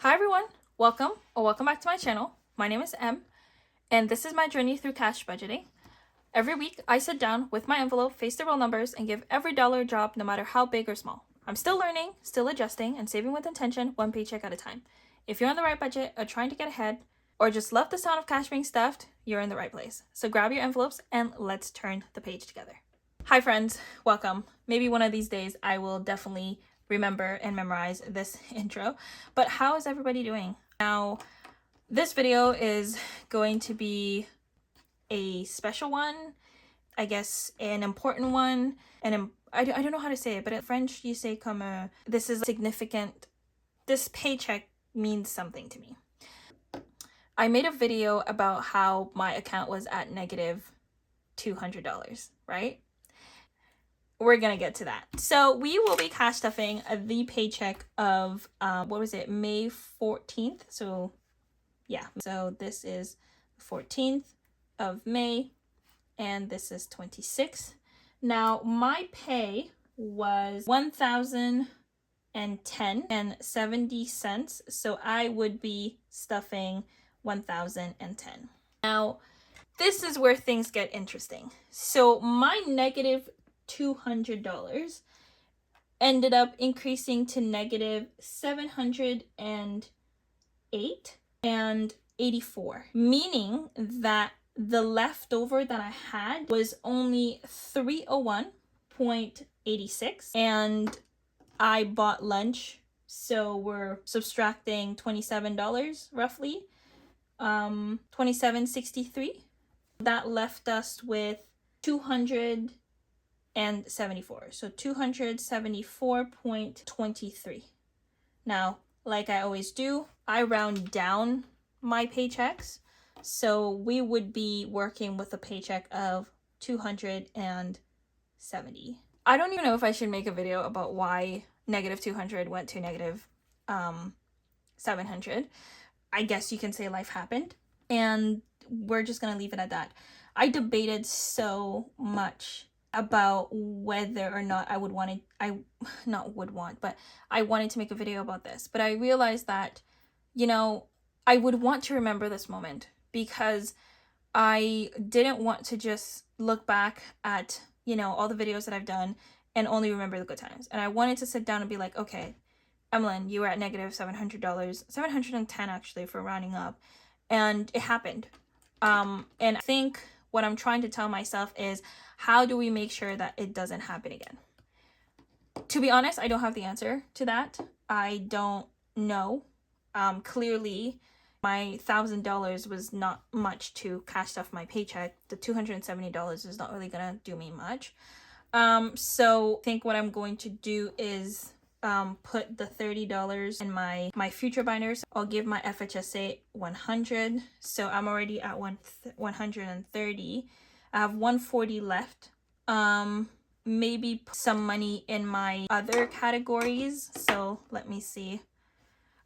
Hi everyone, welcome or welcome back to my channel. My name is Em, and this is my journey through cash budgeting. Every week, I sit down with my envelope, face the real numbers, and give every dollar a job no matter how big or small. I'm still learning, still adjusting, and saving with intention, one paycheck at a time. If you're on the right budget, or trying to get ahead, or just love the sound of cash being stuffed, you're in the right place. So grab your envelopes and let's turn the page together. Hi friends, welcome. Maybe one of these days I will definitely remember and memorize this intro, but how is everybody doing? Now, this video is going to be a special one, I guess an important one, and I don't know how to say it, but in French you say comme this is significant. This paycheck means something to me. I made a video about how my account was at negative $200, right? We're gonna get to that. So we will be cash stuffing the paycheck of May 14th. So yeah, so this is 14th of May and this is 26th. Now my pay was $1,010.70, so I would be stuffing 1,010. Now this is where things get interesting. So my negative $200 ended up increasing to negative $708.84, meaning that the leftover that I had was only $301.86, and I bought lunch, so we're subtracting $27 roughly, $27.63. That left us with $274, so 274.23. Now, like I always do, I round down my paychecks, so we would be working with a paycheck of 270. I don't even know if I should make a video about why negative 200 went to negative 700. I guess you can say life happened, and we're just gonna leave it at that. I debated so much about whether or not I wanted to make a video about this, but I realized that, I would want to remember this moment because I didn't want to just look back at, all the videos that I've done and only remember the good times. And I wanted to sit down and be like, okay, Emlyn, you were at negative $700, 710 actually for rounding up, and it happened. And I think what I'm trying to tell myself is, how do we make sure that it doesn't happen again? To be honest, I don't have the answer to that. I don't know. Clearly, my $1,000 was not much to cash stuff my paycheck. The $270 is not really gonna do me much. So I think what I'm going to do is put the $30 in my future binders. I'll give my FHSA 100, so I'm already at 130. I have 140 left. Maybe put some money in my other categories. So let me see.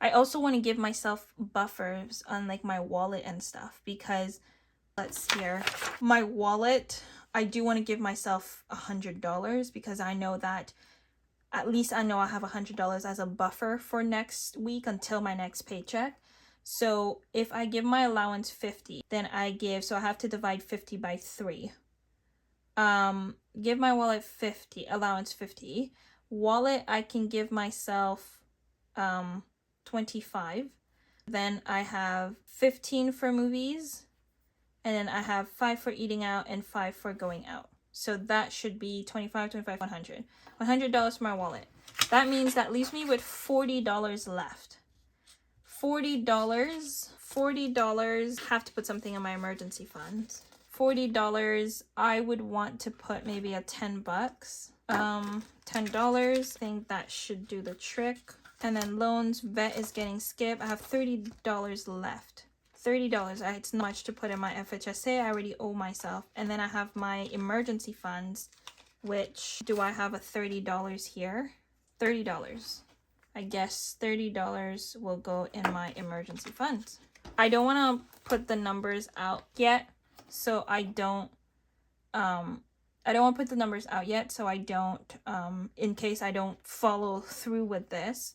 I also want to give myself buffers on like my wallet and stuff, because let's see here, my wallet, I do want to give myself $100 because I know that at least I know I have $100 as a buffer for next week until my next paycheck. So if I give my allowance 50, then I have to divide 50 by 3. Give my wallet 50, allowance 50. Wallet, I can give myself 25. Then I have 15 for movies, and then I have 5 for eating out and 5 for going out. So that should be 25, 100. $100 for my wallet. That means that leaves me with $40 left. $40, have to put something in my emergency funds. $40, I would want to put maybe a $10. $10, I think that should do the trick. And then loans, vet is getting skipped. I have $30 left. $30, it's not much to put in my FHSA. I already owe myself. And then I have my emergency funds, which, do I have a $30 here? $30. I guess $30 will go in my emergency funds. I don't want to put the numbers out yet, so I don't want to put the numbers out yet, so I don't, in case I don't follow through with this,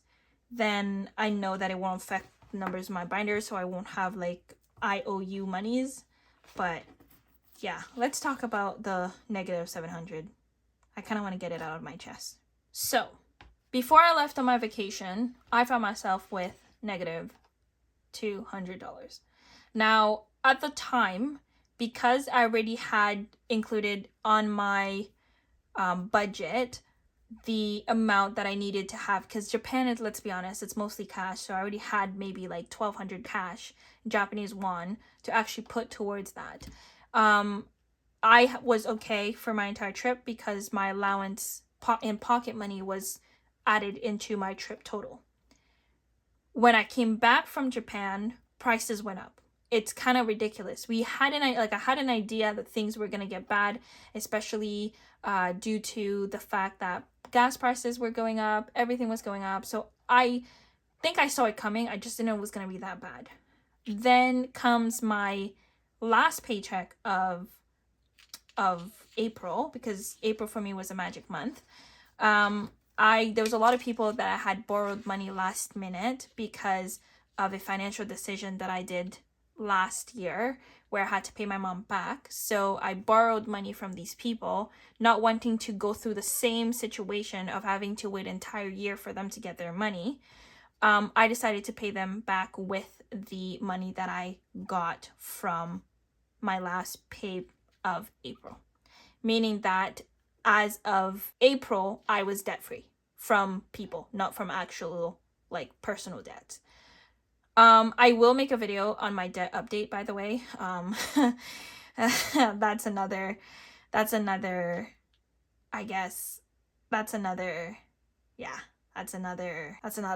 then I know that it won't affect the numbers in my binder, so I won't have like IOU monies. But yeah, let's talk about the negative 700. I kind of want to get it out of my chest. So before I left on my vacation, I found myself with negative $200. Now, at the time, because I already had included on my budget the amount that I needed to have, because Japan is, let's be honest, it's mostly cash, so I already had maybe like 1,200 cash, Japanese won, to actually put towards that. I was okay for my entire trip because my allowance in pocket money was added into my trip total. When I came back from Japan, prices went up. It's kind of ridiculous. I had an idea that things were gonna get bad, especially due to the fact that gas prices were going up, everything was going up. So I think I saw it coming. I just didn't know it was gonna be that bad. Then comes my last paycheck of April, because April for me was a magic month. There was a lot of people that I had borrowed money last minute because of a financial decision that I did last year where I had to pay my mom back. So I borrowed money from these people, not wanting to go through the same situation of having to wait an entire year for them to get their money. I decided to pay them back with the money that I got from my last pay of April, meaning that as of April, I was debt-free from people, not from actual like personal debts. I will make a video on my debt update, by the way. That's another, I guess, that's another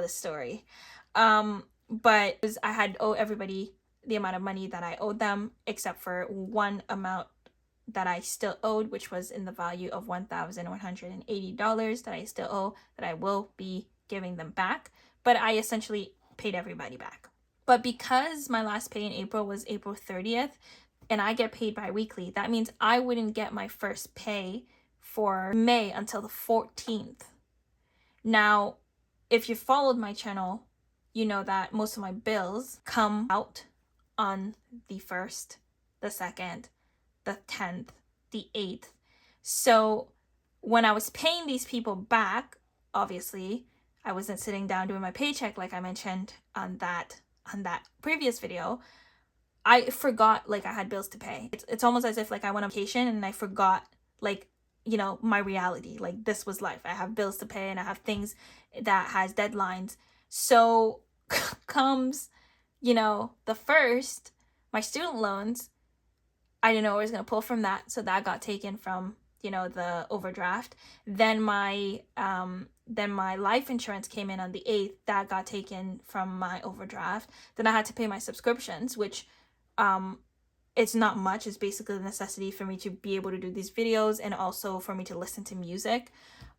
story. But I had owed everybody the amount of money that I owed them, except for one amount that I still owed, which was in the value of $1,180 that I still owe, that I will be giving them back. But I essentially paid everybody back. But because my last pay in April was April 30th, and I get paid bi-weekly, that means I wouldn't get my first pay for May until the 14th. Now, if you followed my channel, you know that most of my bills come out on the 1st, the 2nd, the 10th, the 8th. So when I was paying these people back, obviously, I wasn't sitting down doing my paycheck like I mentioned on that previous video. I forgot like I had bills to pay. It's almost as if like I went on vacation and I forgot like, you know, my reality. Like this was life. I have bills to pay and I have things that has deadlines. So comes, you know, the first, my student loans, I didn't know I was going to pull from that. So that got taken from, you know, the overdraft. Then my life insurance came in on the 8th. That got taken from my overdraft. Then I had to pay my subscriptions, which it's not much. It's basically the necessity for me to be able to do these videos and also for me to listen to music.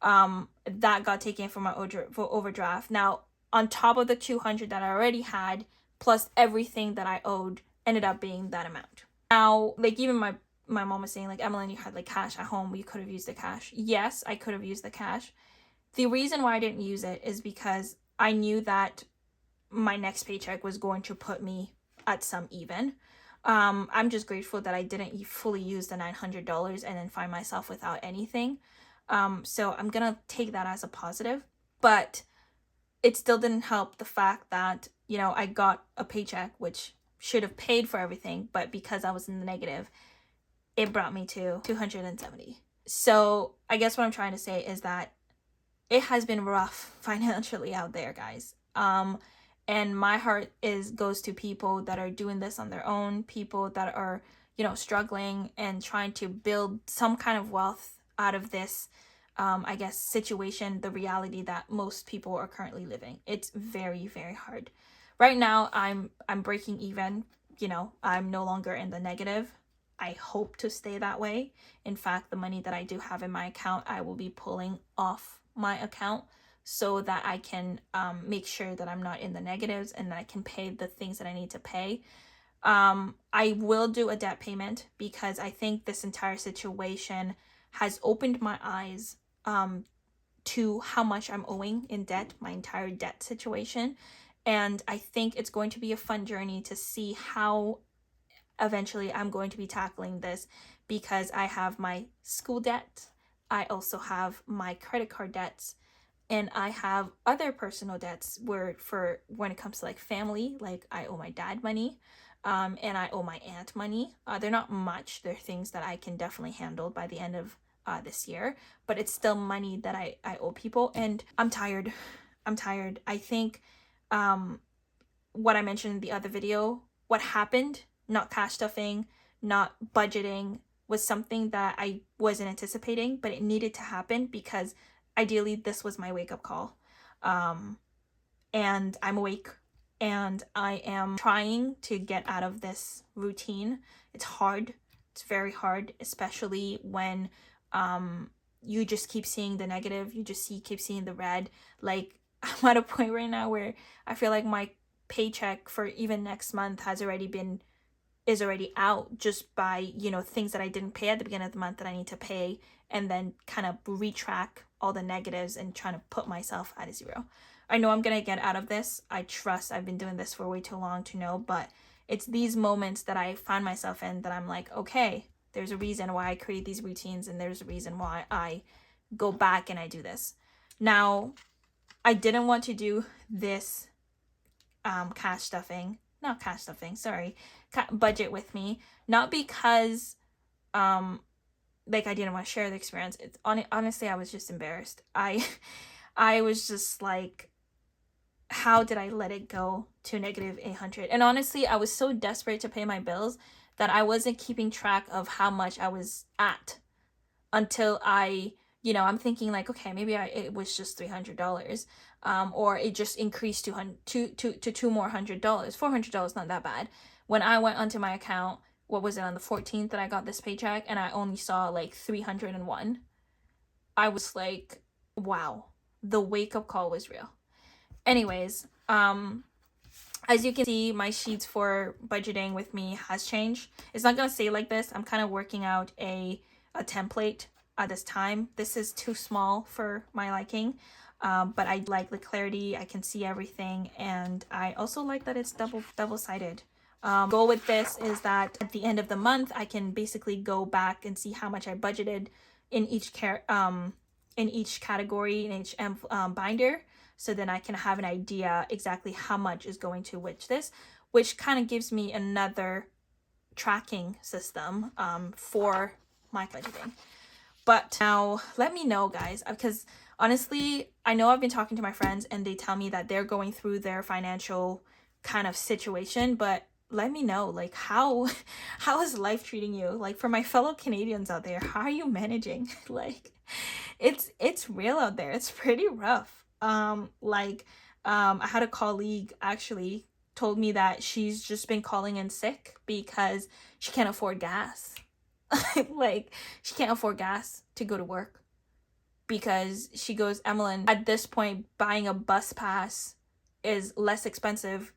That got taken from my overdraft. Now, on top of the $200 that I already had, plus everything that I owed, ended up being that amount. Now, like even my mom was saying, like, Emmeline, you had like cash at home. You could have used the cash. Yes, I could have used the cash. The reason why I didn't use it is because I knew that my next paycheck was going to put me at some even. I'm just grateful that I didn't fully use the $900 and then find myself without anything. So I'm gonna take that as a positive, but it still didn't help the fact that, you know, I got a paycheck which should have paid for everything, but because I was in the negative, it brought me to $270. So I guess what I'm trying to say is that it has been rough financially out there, guys. And my heart goes to people that are doing this on their own, people that are, you know, struggling and trying to build some kind of wealth out of this, I guess, situation, the reality that most people are currently living. It's very, very hard. Right now, I'm breaking even. You know, I'm no longer in the negative. I hope to stay that way. In fact, the money that I do have in my account, I will be pulling off my account so that I can make sure that I'm not in the negatives and that I can pay the things that I need to pay. I will do a debt payment because I think this entire situation has opened my eyes to how much I'm owing in debt, my entire debt situation. And I think it's going to be a fun journey to see how eventually I'm going to be tackling this, because I have my school debt, I also have my credit card debts, and I have other personal debts where, for when it comes to like family, like I owe my dad money, and I owe my aunt money. They're not much. They're things that I can definitely handle by the end of this year, but it's still money that I owe people, and I'm tired. I think what I mentioned in the other video, what happened, not cash stuffing, not budgeting, was something that I wasn't anticipating, but it needed to happen because ideally this was my wake-up call. And I'm awake and I am trying to get out of this routine. It's hard. It's very hard, especially when you just keep seeing the negative. You just keep seeing the red. Like, I'm at a point right now where I feel like my paycheck for even next month is already out, just by, you know, things that I didn't pay at the beginning of the month that I need to pay, and then kind of retrack all the negatives and trying to put myself at a zero. I know I'm gonna get out of this. I trust. I've been doing this for way too long to know, but it's these moments that I find myself in that I'm like, okay, there's a reason why I create these routines, and there's a reason why I go back and I do this. Now, I didn't want to do this budget with me, not because like I didn't want to share the experience. It's honestly, I was just embarrassed. I was just like, how did I let it go to negative 800? And honestly, I was so desperate to pay my bills that I wasn't keeping track of how much I was at until I'm thinking like, okay, maybe it was just $300, or it just increased to $2 more $100. $400, not that bad. When I went onto my account, what was it, on the 14th that I got this paycheck, and I only saw like 301. I was like, wow, the wake-up call was real. Anyways, as you can see, my sheets for budgeting with me has changed. It's not gonna stay like this. I'm kind of working out a template at this time. This is too small for my liking, but I like the clarity. I can see everything, and I also like that it's double-sided. Goal with this is that at the end of the month, I can basically go back and see how much I budgeted in each category, in each binder, so then I can have an idea exactly how much is going to which kind of gives me another tracking system for my budgeting. But now let me know, guys, because honestly, I know I've been talking to my friends and they tell me that they're going through their financial kind of situation, but let me know, like, how is life treating you? Like, for my fellow Canadians out there, how are you managing? Like, it's real out there. It's pretty rough. I had a colleague actually told me that she's just been calling in sick because she can't afford gas. Like, she can't afford gas to go to work, because she goes, Emmeline, at this point, buying a bus pass is less expensive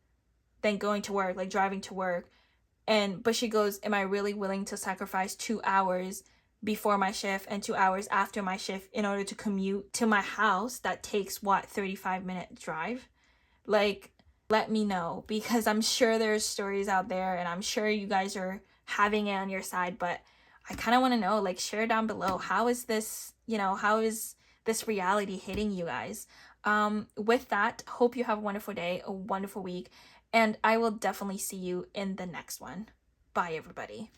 than going to work, like driving to work. But she goes, am I really willing to sacrifice 2 hours before my shift and 2 hours after my shift in order to commute to my house that takes 35-minute drive? Like, let me know, because I'm sure there's stories out there and I'm sure you guys are having it on your side, but I kind of want to know, like, share down below, how is this reality hitting you guys? With that, hope you have a wonderful day, a wonderful week, and I will definitely see you in the next one. Bye, everybody.